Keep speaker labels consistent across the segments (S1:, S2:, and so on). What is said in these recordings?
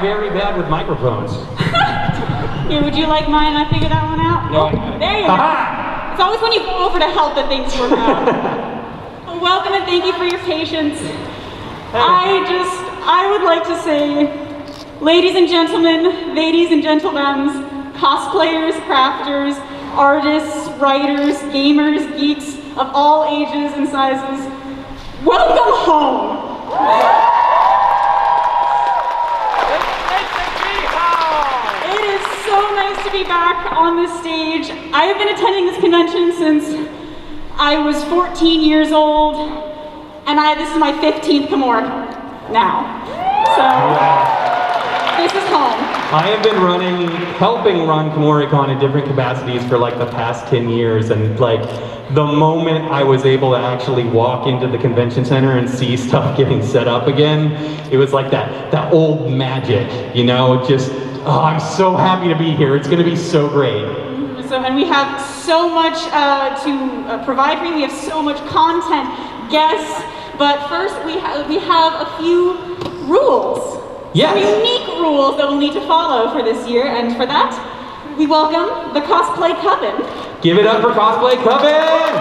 S1: very bad with microphones.
S2: Here, would you like mine? I figured that one out.
S1: No, I got it.
S2: There you go. It's always when you go over to help that things work out. Well, welcome and thank you for your patience. I would like to say, ladies and gentlemen, ladies and gentlemen, cosplayers, crafters, artists, writers, gamers, geeks of all ages and sizes, welcome home! It is so nice to be back on this stage. I have been attending this convention since I was 14 years old, and this is my 15th Kumoricon now. So, this is home.
S1: I have been helping run Kumoricon in different capacities for like the past 10 years, and like the moment I was able to actually walk into the convention center and see stuff getting set up again, it was like that old magic, you know, just, I'm so happy to be here. It's gonna be so great.
S2: And we have so much to provide for you. We have so much content, guests, but first we have a few rules.
S1: Yes.
S2: Some unique rules that we'll need to follow for this year, and for that, we welcome the Cosplay Coven.
S1: Give it up for Cosplay Coven!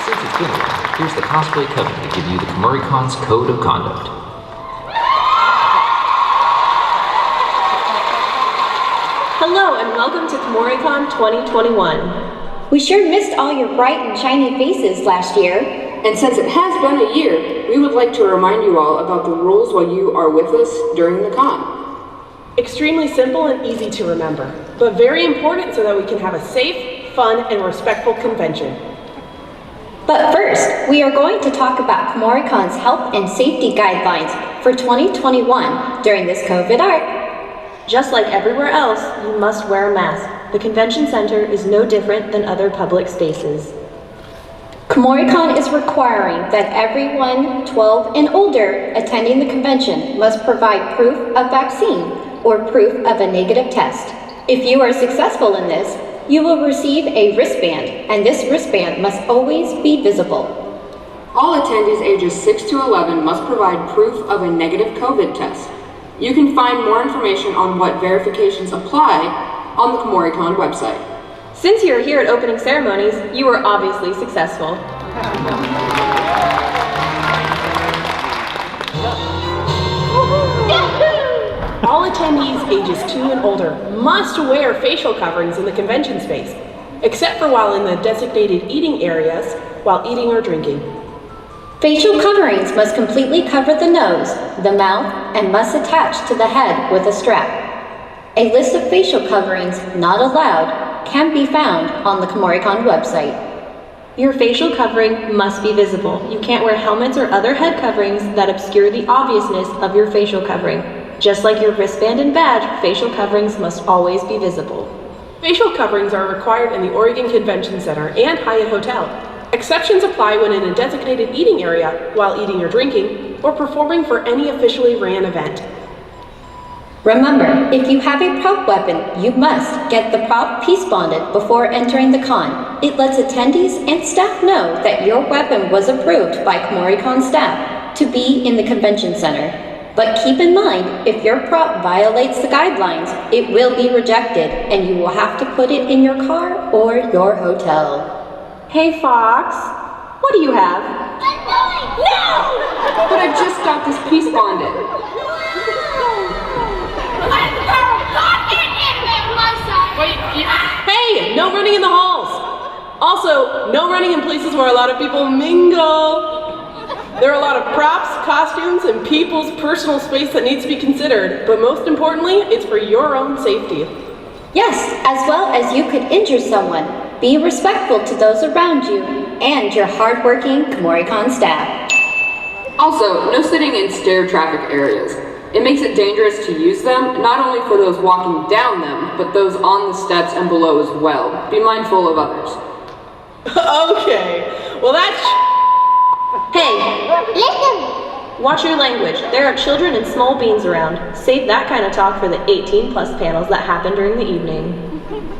S3: Since it's been a while, here's the Cosplay Coven to give you the Kumoricon's Code of Conduct.
S4: Hello and welcome to Kumoricon 2021.
S5: We sure missed all your bright and shiny faces last year.
S6: And since it has been a year, we would like to remind you all about the rules while you are with us during the con.
S4: Extremely simple and easy to remember, but very important so that we can have a safe, fun, and respectful convention.
S5: But first, we are going to talk about Kumoricon's health and safety guidelines for 2021 during this COVID art.
S4: Just like everywhere else, you must wear a mask. The convention center is no different than other public spaces.
S5: Kumoricon is requiring that everyone 12 and older attending the convention must provide proof of vaccine or proof of a negative test. If you are successful in this, you will receive a wristband, and this wristband must always be visible.
S6: All attendees ages 6 to 11 must provide proof of a negative COVID test. You can find more information on what verifications apply on the Kumoricon website.
S4: Since you're here at Opening Ceremonies, you were obviously successful. All attendees ages 2 and older must wear facial coverings in the convention space, except for while in the designated eating areas while eating or drinking.
S5: Facial coverings must completely cover the nose, the mouth, and must attach to the head with a strap. A list of facial coverings not allowed can be found on the Kumoricon website.
S4: Your facial covering must be visible. You can't wear helmets or other head coverings that obscure the obviousness of your facial covering. Just like your wristband and badge, facial coverings must always be visible. Facial coverings are required in the Oregon Convention Center and Hyatt Hotel. Exceptions apply when in a designated eating area while eating or drinking, or performing for any officially ran event.
S5: Remember, if you have a prop weapon, you must get the prop peace bonded before entering the con. It lets attendees and staff know that your weapon was approved by Kumoricon staff to be in the convention center. But keep in mind, if your prop violates the guidelines, it will be rejected and you will have to put it in your car or your hotel.
S4: Hey Fox, what do you have?
S6: No! But I just got this piece bonded.
S4: Hey, no running in the halls. Also, no running in places where a lot of people mingle. There are a lot of props, costumes, and people's personal space that needs to be considered, but most importantly, it's for your own safety.
S5: Yes, as well as you could injure someone. Be respectful to those around you and your hardworking Kumoricon staff.
S6: Also, no sitting in stair traffic areas. It makes it dangerous to use them, not only for those walking down them, but those on the steps and below as well. Be mindful of others.
S4: Okay, well that's Hey, listen! Watch your language. There are children and small beans around. Save that kind of talk for the 18+ panels that happen during the evening.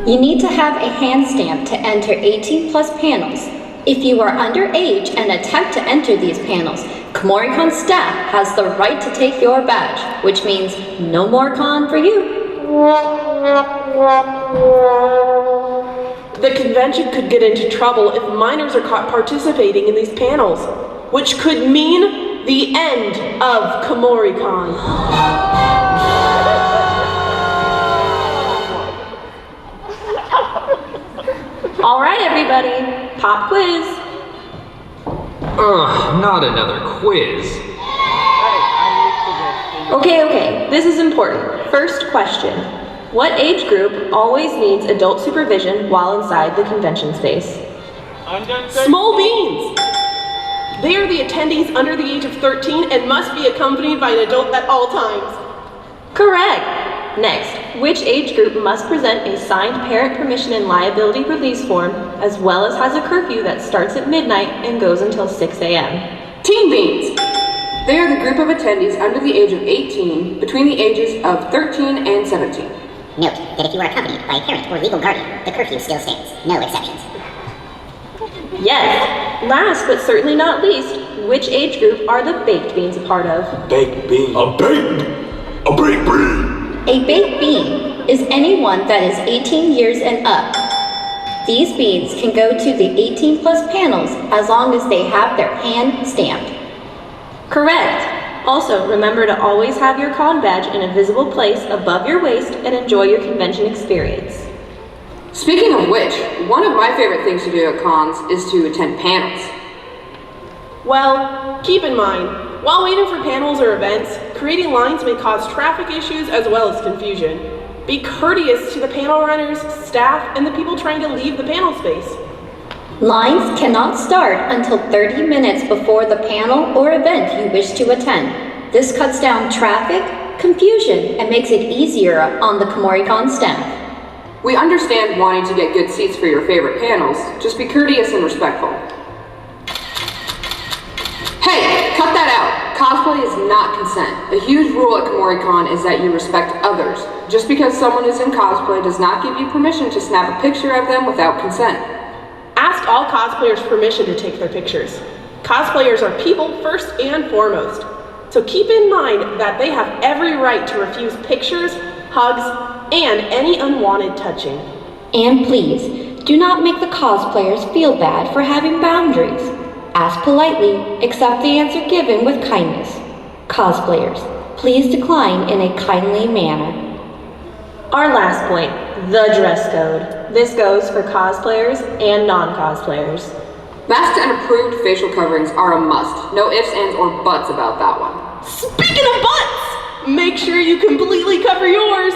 S5: You need to have a hand stamp to enter 18+ panels. If you are underage and attempt to enter these panels, Kumoricon staff has the right to take your badge, which means no more con for you.
S7: The convention could get into trouble if minors are caught participating in these panels, which could mean the end of Kumoricon.
S4: All right, everybody, pop quiz.
S3: Ugh, not another quiz.
S4: Okay, this is important. First question. What age group always needs adult supervision while inside the convention space?
S7: Small beans! They are the attendees under the age of 13 and must be accompanied by an adult at all times.
S4: Correct. Next, which age group must present a signed parent permission and liability release form, as well as has a curfew that starts at midnight and goes until 6 a.m.?
S6: Teen beans! They are the group of attendees under the age of 18, between the ages of 13 and 17.
S8: Note that if you are accompanied by a parent or legal guardian, the curfew still stands. No exceptions.
S4: Yes. Last but certainly not least, which age group are the baked beans a part of?
S9: Baked bean. A baked bean.
S5: A baked bean is anyone that is 18 years and up. These beans can go to the 18 plus panels as long as they have their hand stamped.
S4: Correct. Also, remember to always have your con badge in a visible place above your waist and enjoy your convention experience.
S6: Speaking of which, one of my favorite things to do at cons is to attend panels.
S7: Well, keep in mind, while waiting for panels or events, creating lines may cause traffic issues as well as confusion. Be courteous to the panel runners, staff, and the people trying to leave the panel space.
S5: Lines cannot start until 30 minutes before the panel or event you wish to attend. This cuts down traffic, confusion, and makes it easier on the Kumoricon staff.
S6: We understand wanting to get good seats for your favorite panels, just be courteous and respectful. Hey, cut that out! Cosplay is not consent. The huge rule at Kumoricon is that you respect others. Just because someone is in cosplay does not give you permission to snap a picture of them without consent.
S7: Ask all cosplayers permission to take their pictures. Cosplayers are people first and foremost. So keep in mind that they have every right to refuse pictures, hugs, and any unwanted touching.
S5: And please, do not make the cosplayers feel bad for having boundaries. Ask politely, accept the answer given with kindness. Cosplayers, please decline in a kindly manner.
S4: Our last point, the dress code. This goes for cosplayers and non-cosplayers.
S6: Masked and approved facial coverings are a must. No ifs, ands, or buts about that one.
S7: Speaking of butts, make sure you completely cover yours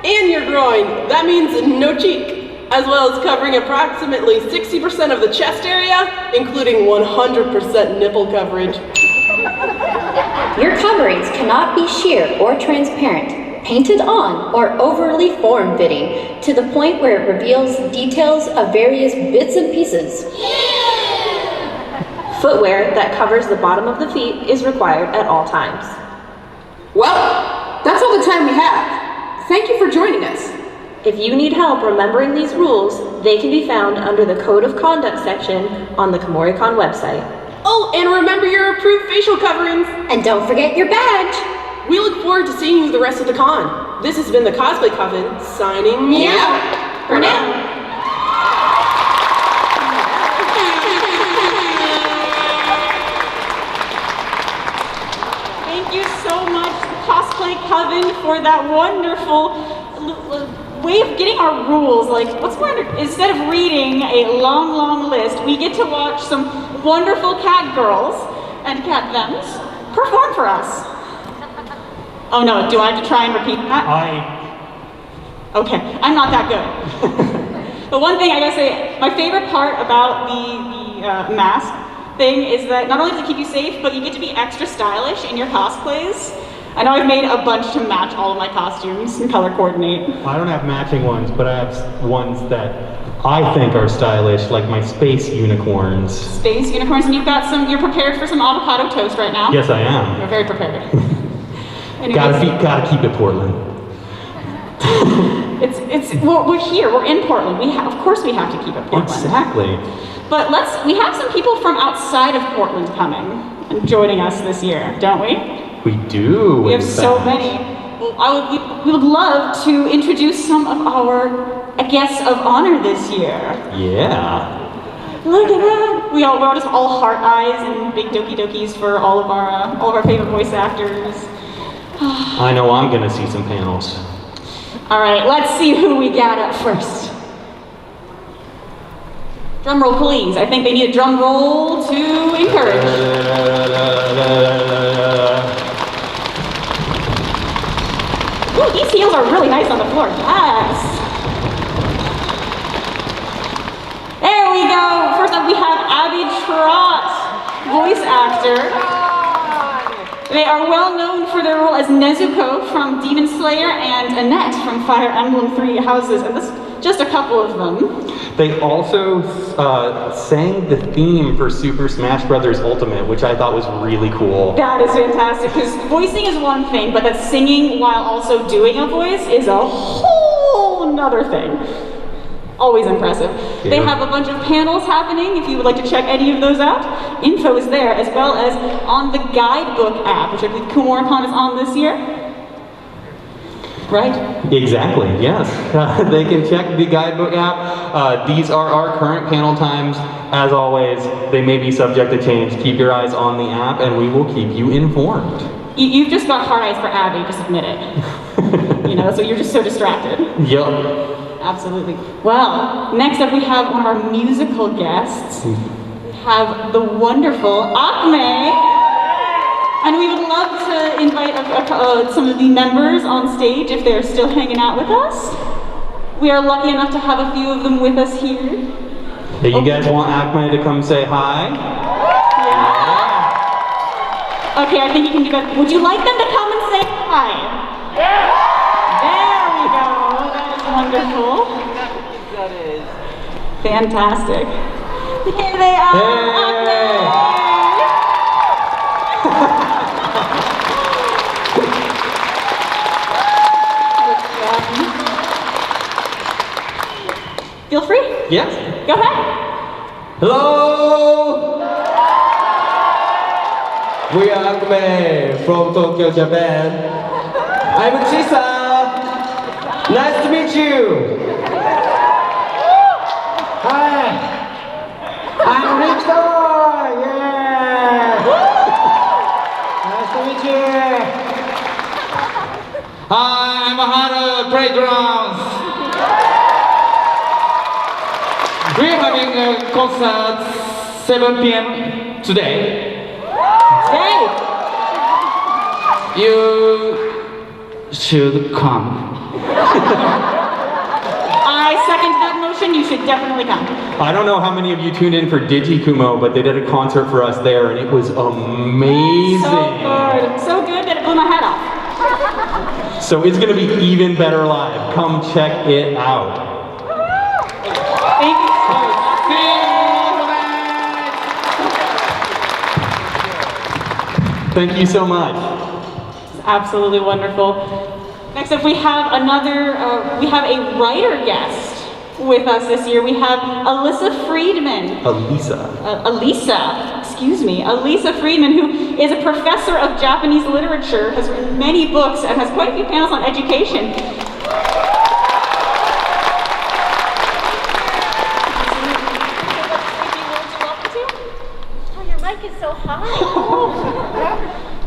S7: and your groin. That means no cheek. As well as covering approximately 60% of the chest area, including 100% nipple coverage.
S5: Your coverings cannot be sheer or transparent, painted on, or overly form-fitting to the point where it reveals details of various bits and pieces.
S4: Footwear that covers the bottom of the feet is required at all times.
S6: Well, that's all the time we have. Thank you for joining us.
S4: If you need help remembering these rules, they can be found under the Code of Conduct section on the Kumoricon website.
S7: Oh, and remember your approved facial coverings.
S5: And don't forget your badge.
S7: We look forward to seeing you the rest of the con. This has been the Cosplay Coven, signing me out.
S5: For now.
S2: Thank you so much, Cosplay Coven, for that wonderful way of getting our rules. Like, what's going to, instead of reading a long list, we get to watch some wonderful cat girls and cat thems perform for us. Oh no, do I have to try and repeat that? Okay, I'm not that good. But one thing I gotta say, my favorite part about the mask thing is that not only does it keep you safe, but you get to be extra stylish in your cosplays. I know I've made a bunch to match all of my costumes and color coordinate.
S1: I don't have matching ones, but I have ones that I think are stylish, like my space unicorns.
S2: Space unicorns, and you've got some, you're prepared for some avocado toast right now?
S1: Yes, I am.
S2: You're very prepared.
S1: Gotta keep it Portland.
S2: It's we're here, we're in Portland. Of course we have to keep it Portland.
S1: Exactly.
S2: But we have some people from outside of Portland coming and joining us this year, don't we?
S1: We do.
S2: We have so many. Well, we would love to introduce some of our guests of honor this year.
S1: Yeah.
S2: Look at that! We all just all heart eyes and big doki dokis for all of our favorite voice actors.
S1: I know I'm gonna see some panels.
S2: All right, let's see who we got up first. Drum roll, please. I think they need a drum roll to encourage. Ooh, these heels are really nice on the floor. Yes. There we go. First up, we have Abby Trott, voice actor. They are well known for their role as Nezuko from Demon Slayer and Annette from Fire Emblem Three Houses, and this just a couple of them.
S1: They also sang the theme for Super Smash Bros. Ultimate, which I thought was really cool.
S2: That is fantastic, because voicing is one thing, but that singing while also doing a voice is a whole nother thing. Always impressive.
S1: Yeah.
S2: They have a bunch of panels happening if you would like to check any of those out. Info is there, as well as on the guidebook app, which I believe Kumoricon is on this year. Right?
S1: Exactly, yes. They can check the guidebook app. These are our current panel times. As always, they may be subject to change. Keep your eyes on the app and we will keep you informed.
S2: You've just got hard eyes for Abby, just admit it. So you're just so distracted.
S1: Yep.
S2: Absolutely. Well, next up we have one of our musical guests. We have the wonderful Acme. And we would love to invite some of the members on stage if they're still hanging out with us. We are lucky enough to have a few of them with us here.
S1: Hey, you guys want Acme to come say hi?
S2: Yeah. Okay, I think you can do that. Would you like them to come and say hi? Yeah. There we go. That is wonderful.
S7: That is.
S2: Fantastic. Here they are. Acme. Feel free?
S1: Yes.
S2: Go ahead.
S10: Hello! We are Acme from Tokyo, Japan. I'm Chisa. Nice to meet you. Hi. I'm Rito. Yeah. Nice to meet you. Hi, I'm Haru Playgrounds. We're having a concert 7 p.m. today.
S2: Hey!
S10: You should come.
S2: I second that motion. You should definitely come.
S1: I don't know how many of you tuned in for Digikumo, but they did a concert for us there and it was amazing.
S2: So good that it blew my head off.
S1: So it's going to be even better live. Come check it out.
S2: Thank you so much.
S1: Thank you so much.
S2: It's absolutely wonderful. Next up, we have a writer guest with us this year. We have Alisa Freedman.
S1: Alisa
S2: Friedman, who is a professor of Japanese literature, has written many books, and has quite a few panels on education.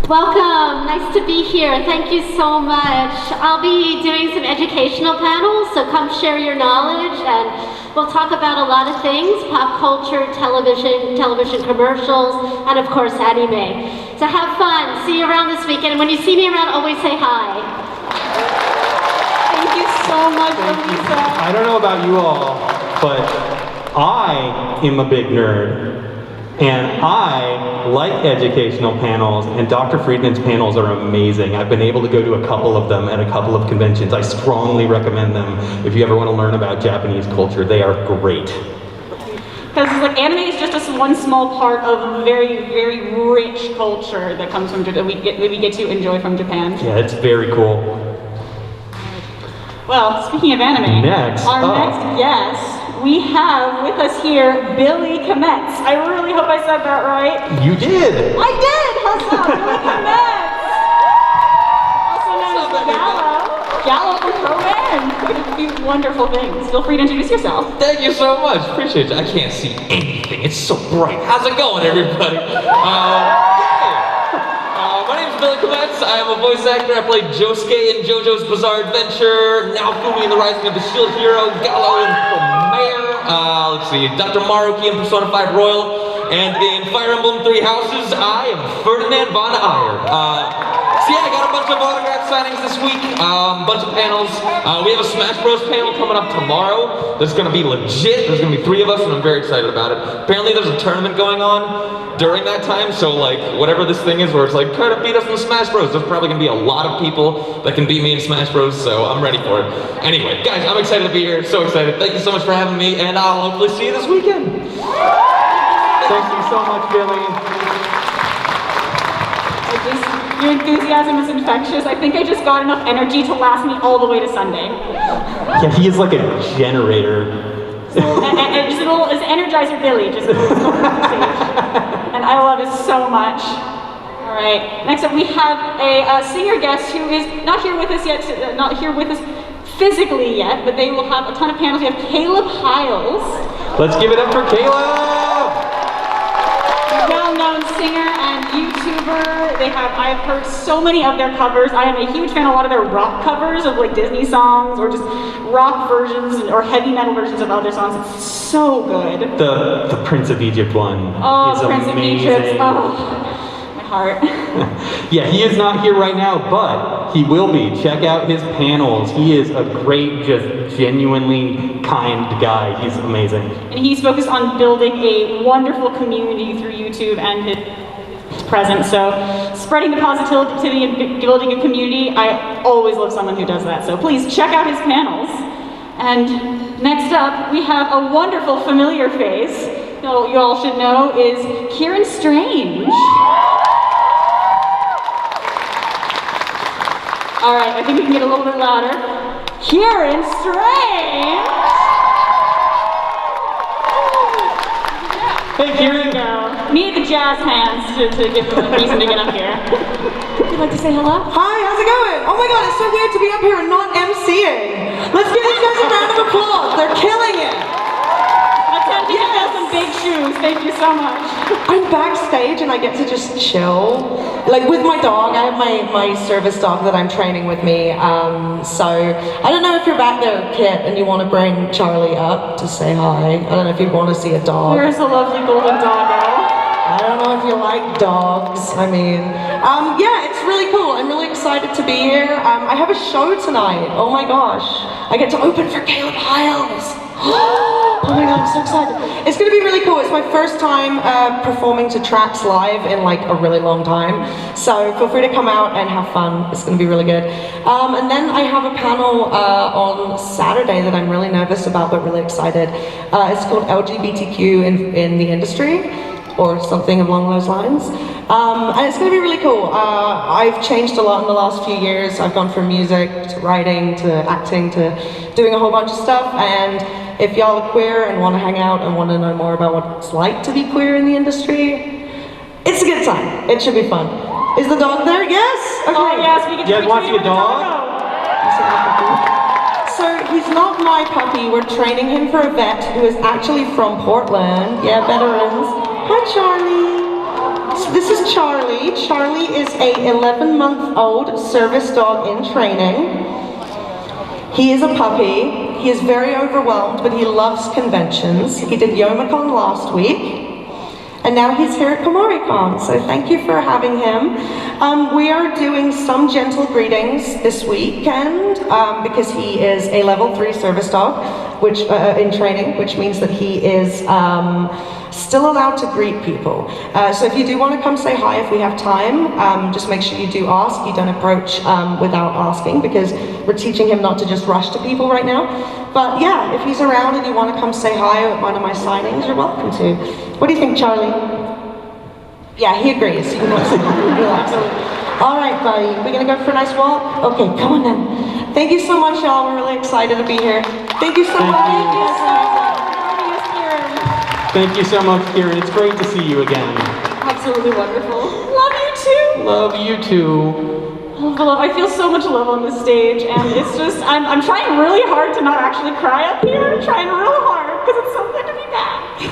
S11: Welcome, nice to be here. Thank you so much. I'll be doing some educational panels, so come share your knowledge, and we'll talk about a lot of things: pop culture, television commercials, and of course anime. So have fun. See you around this weekend, and when you see me around, always say hi.
S2: Thank you so much, Alisa.
S1: I don't know about you all, but I am a big nerd. And I like educational panels, and Dr. Friedman's panels are amazing. I've been able to go to a couple of them at a couple of conventions. I strongly recommend them if you ever want to learn about Japanese culture. They are great.
S2: Because anime is just one small part of a very, very rich culture that comes from Japan, that we get to enjoy from Japan.
S1: Yeah, it's very cool.
S2: Well, speaking of anime,
S1: Next
S2: our
S1: up.
S2: next guest, we have with us here Billy Kometz. I really hope I said that right.
S1: You did!
S2: I did! Huzzah! Billy Kometz! Also known as Gallo from Pro-Man. You wonderful things. Feel free to introduce yourself.
S3: Thank you so much. Appreciate it. I can't see anything. It's so bright. How's it going, everybody? My name's Billy Kometz. I am a voice actor. I played Josuke in JoJo's Bizarre Adventure, Naofumi in The Rising of the Shield Hero, Gallo in Premiere, let's see, Dr. Maruki in Persona 5 Royal, and in Fire Emblem 3 Houses, I am Ferdinand von Ayer. So yeah, I got a bunch of autograph signings this week, bunch of panels. We have a Smash Bros panel coming up tomorrow. That's gonna be legit. There's gonna be 3 of us, and I'm very excited about it. Apparently there's a tournament going on during that time, so like, whatever this thing is where it's like, try to beat us in Smash Bros, there's probably gonna be a lot of people that can beat me in Smash Bros, so I'm ready for it. Anyway, guys, I'm excited to be here, so excited. Thank you so much for having me, and I'll hopefully see you this weekend.
S1: Thank you so much, Billy.
S2: Your enthusiasm is infectious. I think I just got enough energy to last me all the way to Sunday.
S1: Yeah, he is like a generator.
S2: And just a little, it's Energizer Billy, just a little stage. And I love it so much. All right, next up we have a singer guest who is not here with us yet, not here with us physically yet, but they will have a ton of panels. We have Caleb Hiles.
S1: Let's give it up for Caleb!
S2: Well-known singer and YouTuber. I've heard so many of their covers. I am a huge fan of a lot of their rock covers of like Disney songs or just rock versions or heavy metal versions of other songs. It's so good.
S1: The Prince of Egypt one is
S2: Prince
S1: amazing.
S2: of Egypt. Oh, my heart.
S1: Yeah, he is not here right now, but he will be. Check out his panels. He is a great, just genuinely kind guy. He's amazing.
S2: And he's focused on building a wonderful community through YouTube and his presence. So spreading the positivity and building a community, I always love someone who does that. So please check out his panels. And next up, we have a wonderful familiar face that you all should know is Kieran Strange. All right, I think we can get a little bit louder. Kieran Strange!
S1: Hey, Kieran.
S2: There we go. Need the jazz hands to give them a reason to get up here. Would you like to say hello?
S12: Hi, how's it going? Oh my god, it's so weird to be up here and not MCing. Let's give these guys a round of applause. They're killing it.
S2: Attempting to fill some big shoes. Thank you so much.
S12: I'm backstage and I get to just chill. Like with my dog, I have my service dog that I'm training with me. So I don't know if you're back there, Kit, and you want to bring Charlie up to say hi. I don't know if you want to see a dog.
S2: There's a lovely golden doggo.
S12: I don't know if you like dogs. I mean, yeah, it's really cool. I'm really excited to be here. I have a show tonight. Oh my gosh. I get to open for Caleb Hiles. Oh my god, I'm so excited. It's going to be really cool. It's my first time performing to tracks live in like a really long time. So feel free to come out and have fun. It's going to be really good. And then I have a panel on Saturday that I'm really nervous about but really excited. It's called LGBTQ in the industry, or something along those lines. And it's gonna be really cool. I've changed a lot in the last few years. I've gone from music to writing to acting to doing a whole bunch of stuff. And if y'all are queer and wanna hang out and wanna know more about what it's like to be queer in the industry, it's a good time. It should be fun. Is the dog there? Yes? Okay.
S2: Oh yes, we can
S1: You guys want to see a dog?
S12: So he's not my puppy. We're training him for a vet who is actually from Portland. Yeah, veterans. Hi, Charlie. So this is Charlie. Charlie is a 11-month-old service dog in training. He is a puppy. He is very overwhelmed, but he loves conventions. He did Youmacon last week. And now he's here at Kumoricon, so thank you for having him. We are doing some gentle greetings this weekend because he is a level 3 service dog, which in training, which means that he is still allowed to greet people. So if you do want to come say hi if we have time, just make sure you do ask. You don't approach without asking because we're teaching him not to just rush to people right now. But yeah, if he's around and you want to come say hi at one of my signings, you're welcome to. What do you think, Charlie? Yeah, he agrees. You can relax. All right, buddy. We're gonna go for a nice walk? Okay, come on then. Thank you so much, y'all. We're really excited to be here. Thank you so much.
S2: Thank you so much for joining us, Kieran.
S1: Thank you so much, Kieran. It's great to see you again.
S2: Absolutely wonderful. Love you too.
S1: Love you too.
S2: I feel so much love on this stage, and it's just, I'm trying really hard to not actually cry up here. I'm trying real hard, because it's so good to be back.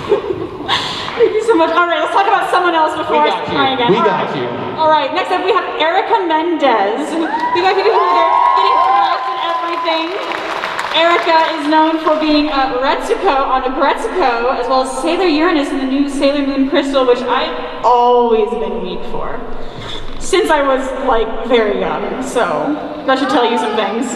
S2: Thank you so much. All right, let's talk about someone else before I cry again.
S1: We got you.
S2: All right, next up we have Erica Mendez. You guys people who are there getting correct and everything. Erica is known for being Retsuko on Agretsuko, as well as Sailor Uranus in the new Sailor Moon Crystal, which I've always been weak for. Since I was, like, very young, so that should tell you some things.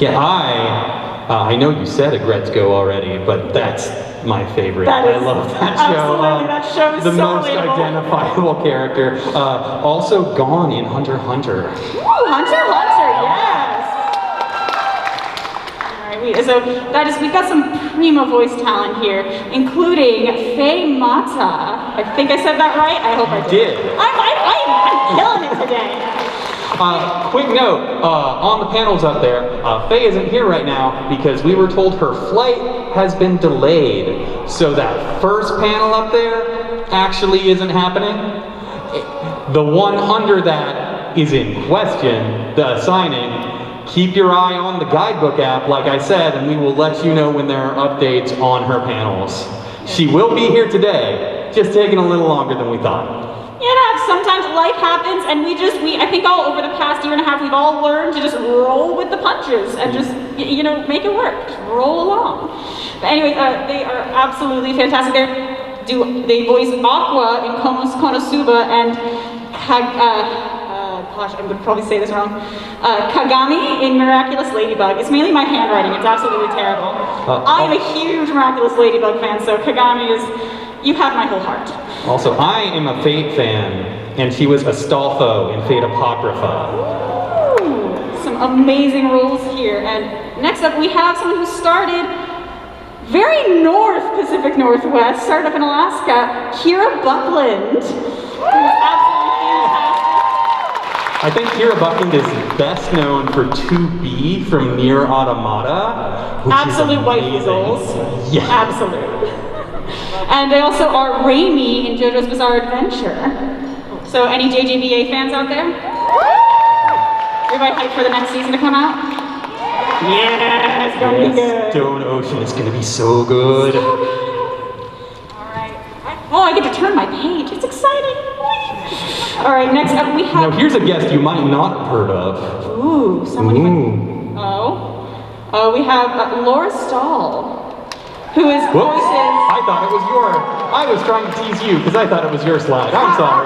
S1: Yeah, I know you said Agretsuko already, but that's my favorite. I love that show.
S2: Absolutely, that show is
S1: the
S2: so
S1: most
S2: relatable.
S1: identifiable character. Also gone in Hunter x Hunter.
S2: Ooh, Hunter x Hunter, yes! So we've got some primo voice talent here, including Faye Mata. I think I said that right? I hope I did. I'm killing it today.
S1: Quick note, on the panels up there, Faye isn't here right now because we were told her flight has been delayed. So that first panel up there actually isn't happening. The one under that is in question, the signing. Keep your eye on the guidebook app, like I said, and we will let you know when there are updates on her panels. She will be here today, just taking a little longer than we thought.
S2: Yeah, sometimes life happens, and I think all over the past year and a half, we've all learned to just roll with the punches and just, make it work. Just roll along. But anyway, they are absolutely fantastic. They voice Aqua in Konosuba and gosh, I'm gonna probably say this wrong. Kagami in Miraculous Ladybug. It's mainly my handwriting, it's absolutely terrible. I am a huge Miraculous Ladybug fan, so Kagami you have my whole heart.
S1: Also, I am a Fate fan, and she was Astolfo in Fate Apocrypha.
S2: Ooh, some amazing roles here. And next up, we have someone who started very north, Pacific Northwest, started up in Alaska, Kira Buckland. Who's absolutely fantastic.
S1: I think Kira Buckland is best known for 2B from Nier Automata.
S2: Absolute white eagles.
S1: Yeah.
S2: Absolute. And they also are Raimi in JoJo's Bizarre Adventure. So any JJBA fans out there? Everybody hyped for the next season to come out? Yeah, it's gonna be good.
S1: Stone Ocean is gonna be so good.
S2: Alright. I get to turn my page. It's exciting. Alright, next up we have...
S1: Now here's a guest you might not have heard of.
S2: Ooh, someone you might... we have Laura Stahl, who is voices...
S1: I thought it was I was trying to tease you because I thought it was your slide. I'm sorry.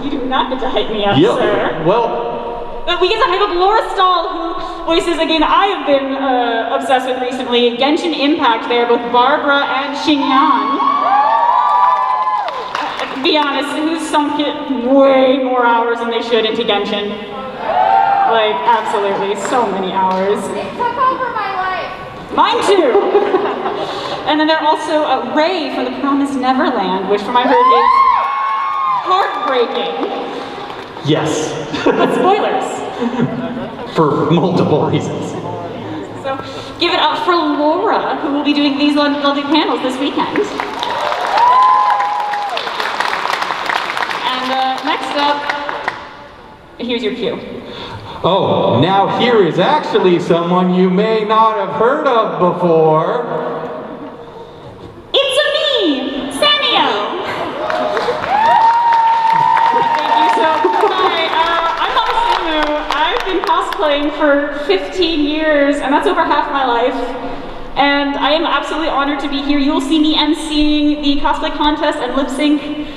S2: You do not get to hype me up, sir.
S1: Well...
S2: But we get to hype up Laura Stahl, who voices, again, I have been obsessed with recently, Genshin Impact there, both Barbara and Xingyan. Be honest, who's sunk way more hours than they should into Genshin? Like, absolutely, so many hours.
S13: It took over my life.
S2: Mine too. And then they're also Ray from The Promised Neverland, which from I heard is heartbreaking.
S1: Yes.
S2: But spoilers.
S1: For multiple reasons.
S2: So give it up for Laura, who will be doing these lovely panels this weekend. And next up, here's your cue.
S1: Oh, now here is actually someone you may not have heard of before.
S2: It's me, Samio. Thank you so much. Hi, I'm Momma Sammu. I've been cosplaying for 15 years, and that's over half my life. And I am absolutely honored to be here. You will see me emceeing the cosplay contest and lip sync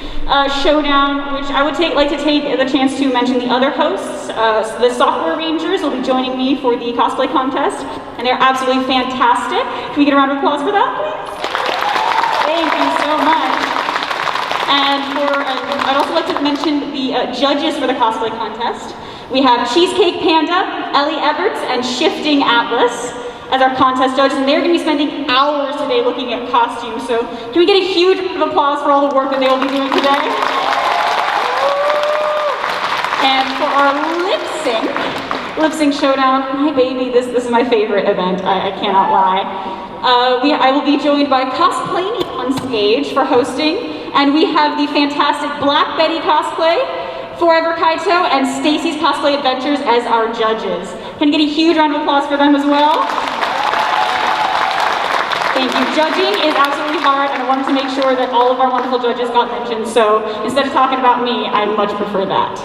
S2: showdown, which I would like to take the chance to mention the other hosts. The Software Rangers will be joining me for the cosplay contest, and they're absolutely fantastic. Can we get a round of applause for that, please? Thank you so much. And I'd also like to mention the judges for the cosplay contest. We have Cheesecake Panda, Ellie Everts, and Shifting Atlas as our contest judges, and they're going to be spending hours today looking at costumes. So can we get a huge round of applause for all the work that they will be doing today? And for our lip sync showdown, my baby, this is my favorite event, I cannot lie. I will be joined by Cosplaying on stage for hosting, and we have the fantastic Black Betty cosplay, Forever Kaito, and Stacy's Cosplay Adventures as our judges. Can you get a huge round of applause for them as well? Thank you. Judging is absolutely hard, and I wanted to make sure that all of our wonderful judges got mentioned, so instead of talking about me, I much prefer that.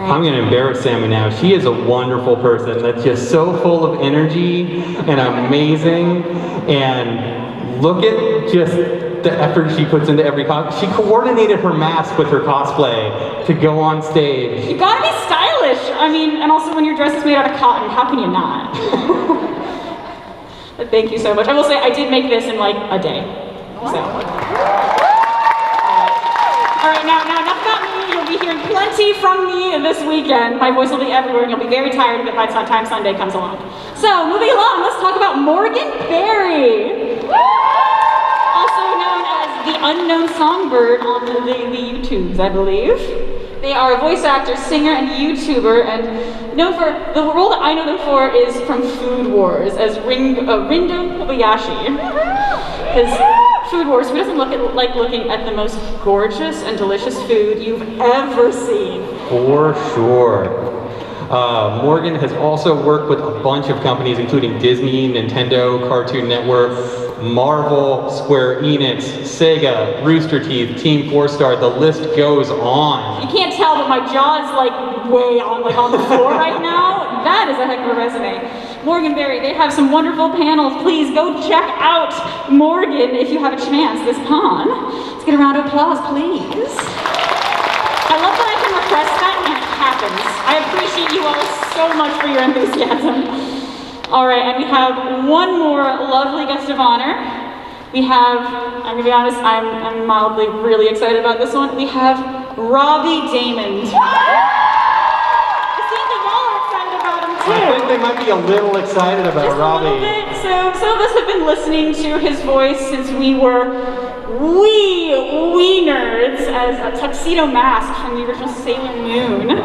S1: I'm going to embarrass Sammu now. She is a wonderful person that's just so full of energy and amazing, and look at just the effort she puts into every cosplay. She coordinated her mask with her cosplay to go on stage.
S2: You gotta be stylish. I mean, and also when your dress is made out of cotton, how can you not? But thank you so much. I will say I did make this in like a day. So. All right, now enough about me. You'll be hearing plenty from me this weekend. My voice will be everywhere, and you'll be very tired of it by the time Sunday comes along. So, moving along, let's talk about Morgan Berry. Also known as the Unknown Songbird on the YouTubes, I believe. They are a voice actor, singer, and YouTuber, and known for, the role that I know them for is from Food Wars, as Rindo Kobayashi. Because Food Wars, who doesn't like looking at the most gorgeous and delicious food you've ever seen?
S1: For sure. Morgan has also worked with a bunch of companies, including Disney, Nintendo, Cartoon Network, Marvel, Square Enix, Sega, Rooster Teeth, Team 4-Star, the list goes on.
S2: You can't tell, but my jaw is like way on the floor right now. That is a heck of a resume. Morgan Berry, they have some wonderful panels. Please go check out Morgan if you have a chance this con. Let's get a round of applause, please. I love that I can request that and it happens. I appreciate you all so much for your enthusiasm. All right, and we have one more lovely guest of honor. We have, I'm gonna be honest, I'm mildly really excited about this one. We have Robbie Daymond. I think that y'all are excited about him too.
S1: I think they might be a little excited about
S2: Just
S1: Robbie.
S2: a little bit. So some of us have been listening to his voice since we were wee nerds as a Tuxedo Mask from the original Sailor Moon.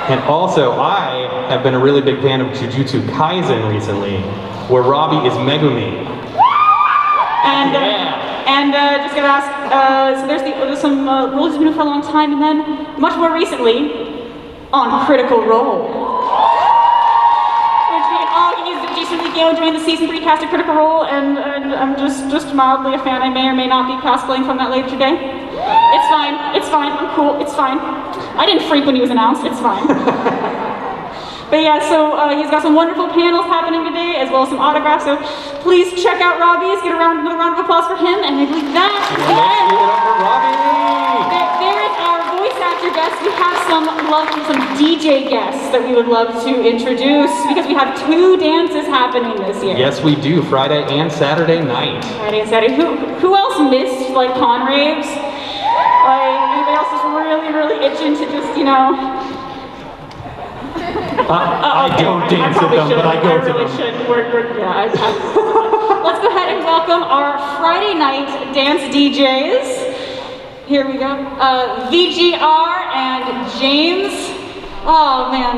S1: And also, I have been a really big fan of Jujutsu Kaisen recently, where Robbie is Megumi.
S2: And just gonna ask, so there's some roles he's been doing for a long time, and then much more recently, on Critical Role. He's recently joined the season 3 cast of Critical Role, and I'm just mildly a fan. I may or may not be cosplaying from that later today. It's fine, I'm cool, it's fine. I didn't freak when he was announced, it's fine. But yeah, so he's got some wonderful panels happening today, as well as some autographs, so please check out Robbie. Let's get another round of applause for him, and I believe that is it. There is our voice actor guest. We have some DJ guests that we would love to introduce, because we have 2 dances happening this year.
S1: Yes, we do, Friday and Saturday night.
S2: Friday and Saturday. Who else missed, like, con raves? Like, anybody else is really itching to just, you know...
S1: I don't dance with them, but I go to them.
S2: Let's go ahead and welcome our Friday night dance DJs. Here we go. VGR and James. Oh man,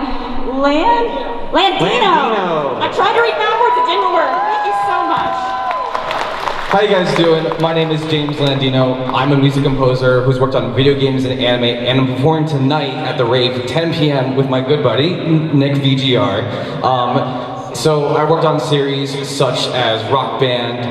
S2: Landino. I tried to read backwards, it didn't work. Thank you so much.
S14: How you guys doing? My name is James Landino. I'm a music composer who's worked on video games and anime, and I'm performing tonight at the rave 10 p.m. with my good buddy, Nick VGR. So I worked on series such as Rock Band,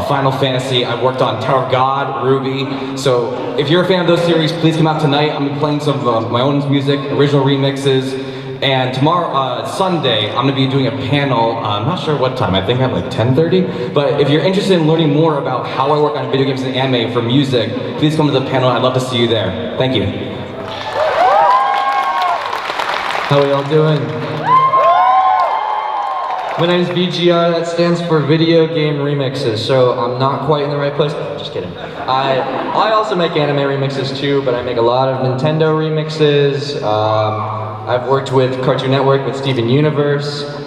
S14: Final Fantasy. I've worked on Tower of God, Ruby. So if you're a fan of those series, please come out tonight. I'm playing some of my own music, original remixes. And tomorrow, Sunday, I'm going to be doing a panel, I'm not sure what time, I think at like 10:30. But if you're interested in learning more about how I work on video games and anime for music, please come to the panel. I'd love to see you there. Thank you.
S15: How are y'all doing? My name is VGR, that stands for Video Game Remixes, so I'm not quite in the right place. Just kidding. I also make anime remixes too, but I make a lot of Nintendo remixes. I've worked with Cartoon Network with Steven Universe. Thank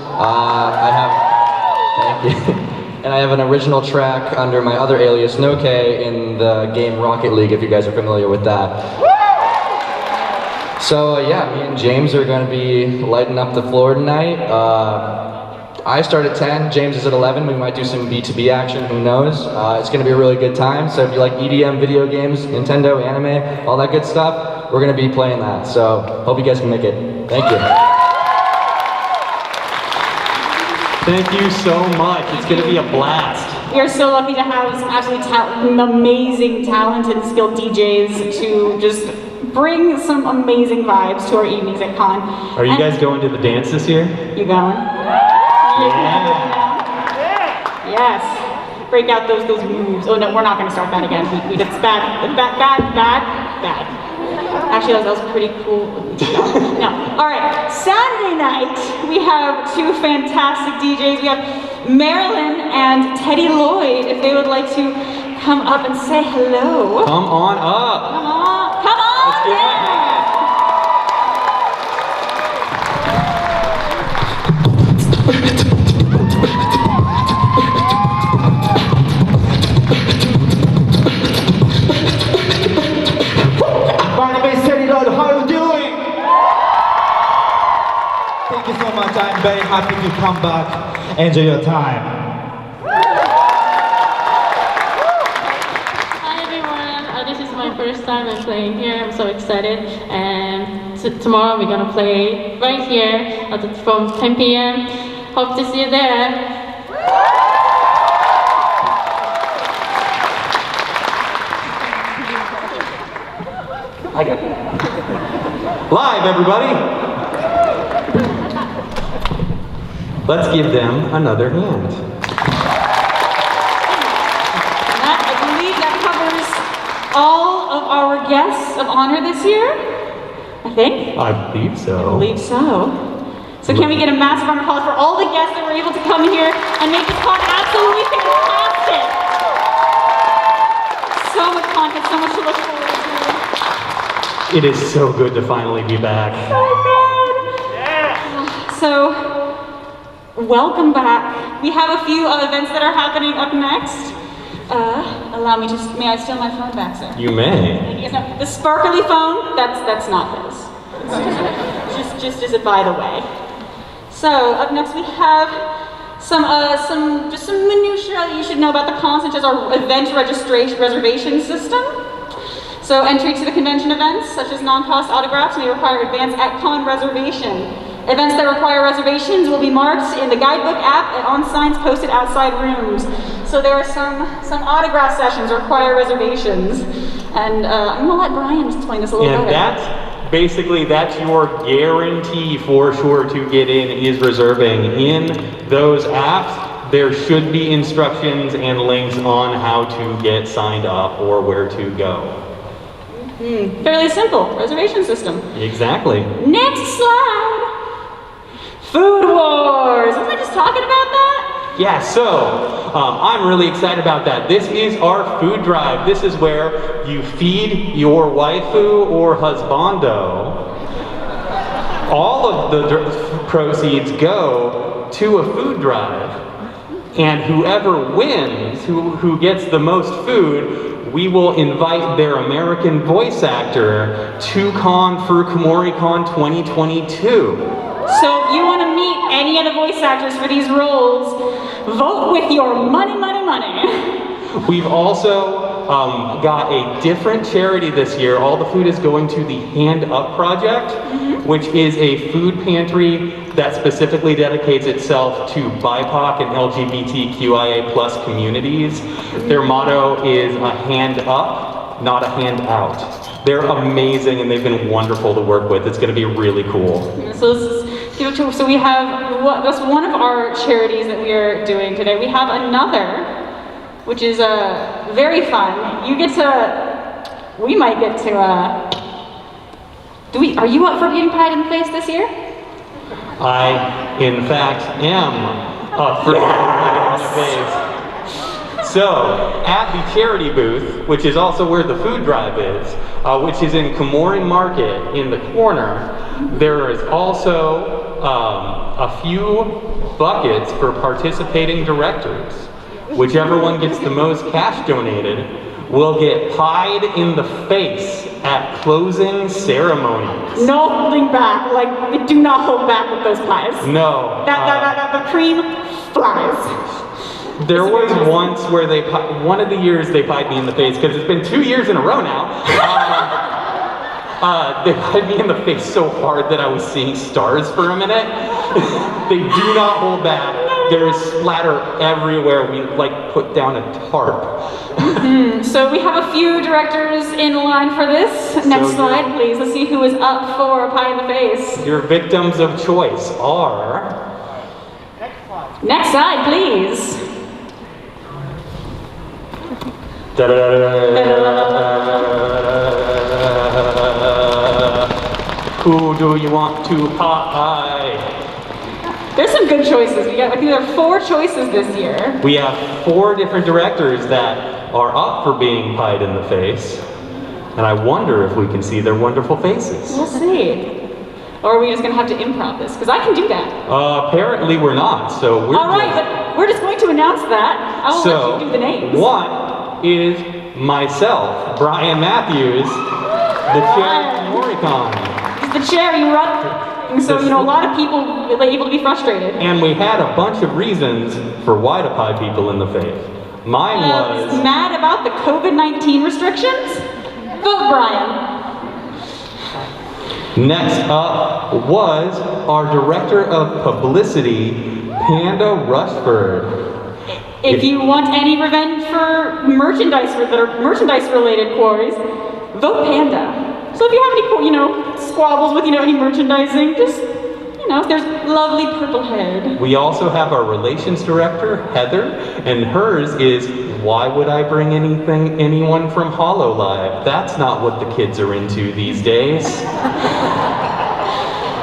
S15: you. And I have an original track under my other alias, Noke, in the game Rocket League, if you guys are familiar with that. So yeah, me and James are going to be lighting up the floor tonight. I start at 10, James is at 11. We might do some B2B action, who knows. It's going to be a really good time. So if you like EDM, video games, Nintendo, anime, all that good stuff, we're going to be playing that. So hope you guys can make it. Thank you.
S1: Thank you so much. It's going to be a blast.
S2: We are so lucky to have some absolutely amazing, talented, and skilled DJs to just bring some amazing vibes to our evenings at Con.
S1: Are you guys going to the dance this year?
S2: You going? Yeah. Yes. Break out those moves. Oh no, we're not going to start that again. That's bad. Bad. Actually, that was pretty cool. No. All right. Saturday night, we have two fantastic DJs. We have Marilyn and Teddy Lloyd. If they would like to come up and say hello.
S1: Come on up.
S2: Come on.
S1: Let's give them a hand.
S16: How are you doing? Thank you so much. I'm very happy to come back. Enjoy your time.
S17: Hi everyone. This is my first time I'm playing here. I'm so excited. And tomorrow we're gonna play right here from 10 p.m. Hope to see you there.
S1: I got it. Live, everybody! Let's give them another hand.
S2: I believe that covers all of our guests of honor this year, I think.
S1: I believe so.
S2: So can we get a massive round of applause for all the guests that were able to come here and make this con absolutely fantastic. So much content, so much to look forward to.
S1: It is so good to finally be back.
S2: So good. Yeah. So, welcome back. We have a few events that are happening up next. Allow me to, may I steal my phone back, sir?
S1: You may.
S2: The sparkly phone, that's not his. Just as a by the way. So, up next we have some minutiae that you should know about the con, such as our event reservation system. So entry to the convention events, such as non-cost autographs, may require advance at-con reservation. Events that require reservations will be marked in the guidebook app and on signs posted outside rooms. So there are some autograph sessions require reservations. And I'm gonna let Brian explain this a little bit.
S1: And that's your guarantee for sure to get in is reserving. In those apps, there should be instructions and links on how to get signed up or where to go.
S2: Fairly simple reservation system.
S1: Exactly.
S2: Next slide. Food Wars. Wasn't I just talking about that?
S1: Yeah, so I'm really excited about that. This is our food drive. This is where you feed your waifu or husbando. All of the proceeds go to a food drive. And whoever wins, who gets the most food, we will invite their American voice actor to con for Kumoricon 2022.
S2: So if you want to meet any of the voice actors for these roles, vote with your money.
S1: We've also got a different charity this year. All the food is going to the Hand Up Project, which is a food pantry that specifically dedicates itself to BIPOC and LGBTQIA plus communities. Their motto is a hand up, not a hand out. They're amazing and they've been wonderful to work with. It's going to be really cool.
S2: So we have, that's one of our charities that we are doing today. We have another, which is very fun. You get to, we might get to, are you up for getting pied in the face this year?
S1: I, in fact, am up for getting pied in the face. So, at the charity booth, which is also where the food drive is, which is in Kumori Market in the corner, there is also a few buckets for participating directors. Whichever one gets the most cash donated will get pied in the face at closing ceremonies.
S2: No holding back. Like, do not hold back with those pies.
S1: No.
S2: The cream flies.
S1: There was once where one of the years they pied me in the face, because it's been 2 years in a row now. They pied me in the face so hard that I was seeing stars for a minute. They do not hold back. There is splatter everywhere. We put down a tarp.
S2: So we have a few directors in line for this. Next slide, please. Let's see who is up for a pie in the face.
S1: Your victims of choice are...
S2: Next slide, please.
S1: Who do you want to pie?
S2: There's some good choices. I think there are 4 choices this year.
S1: We have 4 different directors that are up for being pied in the face. And I wonder if we can see their wonderful faces.
S2: We'll see. Or are we just going to have to improv this? Because I can do that.
S1: Apparently we're not, so we're
S2: but we're just going to announce that. I will let you do the names.
S1: One is myself, Brian Matthews, the chair of Kumoricon.
S2: He's the chair, you run. So, a lot of people were able to be frustrated.
S1: And we had a bunch of reasons for why to pie people in the face. Mine was...
S2: mad about the COVID-19 restrictions? Vote Brian.
S1: Next up was our director of publicity, Panda Rushford.
S2: If you want any revenge for merchandise-related quarries, vote Panda. So if you have any, squabbles with, any merchandising, just, if there's lovely purple head.
S1: We also have our relations director, Heather, and hers is, why would I bring anyone from HoloLive? That's not what the kids are into these days.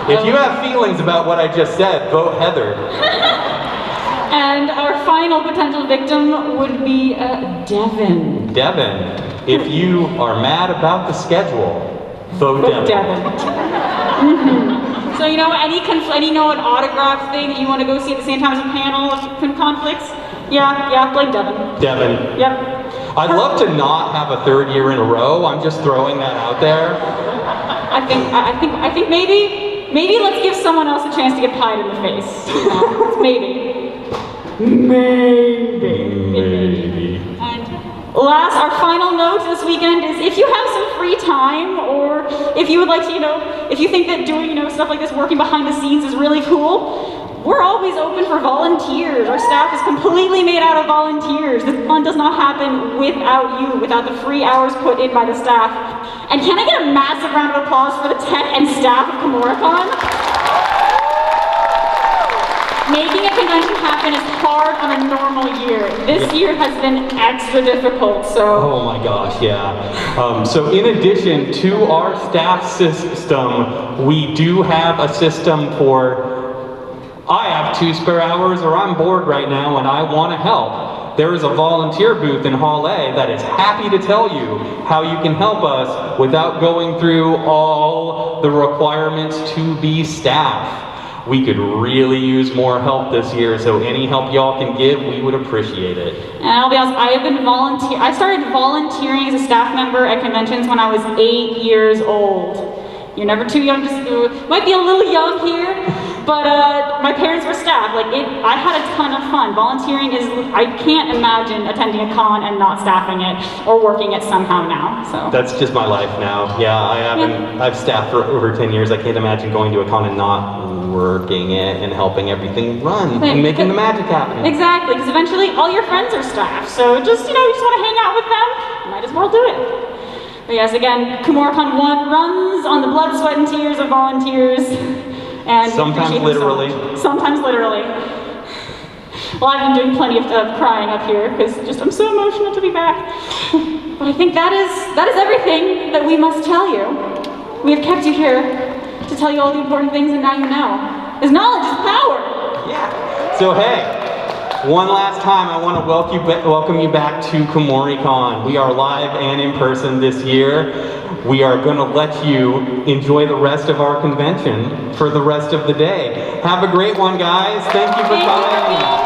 S1: If you have feelings about what I just said, vote Heather.
S2: And our final potential victim would be Devin.
S1: Devin, if you are mad about the schedule, vote Devin.
S2: So any an autograph thing that you want to go see at the same time as a panel of conflicts? Yeah, blame Devin.
S1: Devin.
S2: Yep.
S1: I'd love to not have a 3rd year in a row. I'm just throwing that out there.
S2: I think maybe let's give someone else a chance to get pied in the face. Maybe. And our final note this weekend is if you have some free time, or if you would like to, if you think that doing, stuff like this, working behind the scenes is really cool, we're always open for volunteers. Our staff is completely made out of volunteers. This fun does not happen without you, without the free hours put in by the staff. And can I get a massive round of applause for the tech and staff of Kumoricon? Making a convention happen is hard on a normal year. This year has been extra difficult, so...
S1: Oh my gosh, yeah. So in addition to our staff system, we do have a system for, I have 2 spare hours, or I'm bored right now and I want to help. There is a volunteer booth in Hall A that is happy to tell you how you can help us without going through all the requirements to be staff. We could really use more help this year, so any help y'all can give, we would appreciate it.
S2: And I'll be honest, I started volunteering as a staff member at conventions when I was 8 years old. You're never too young to, might be a little young here, but my parents were staff. I had a ton of fun. Volunteering I can't imagine attending a con and not staffing it or working it somehow now, so.
S1: That's just my life now. Yeah, I've staffed for over 10 years. I can't imagine going to a con and not working it and helping everything run and making the magic happen.
S2: Exactly, because eventually all your friends are staff, so just, you just want to hang out with them, might as well do it. But yes, again, Kumoricon runs on the blood, sweat, and tears of volunteers. And
S1: sometimes literally.
S2: Sometimes literally. Well, I've been doing plenty of crying up here, because I'm so emotional to be back. But I think that is everything that we must tell you. We have kept you here to tell you all the important things, and now you know. Because knowledge is power!
S1: Yeah. So hey, one last time I want to welcome you back to Kumoricon. We are live and in person this year. We are going to let you enjoy the rest of our convention for the rest of the day. Have a great one, guys. Thank you for coming.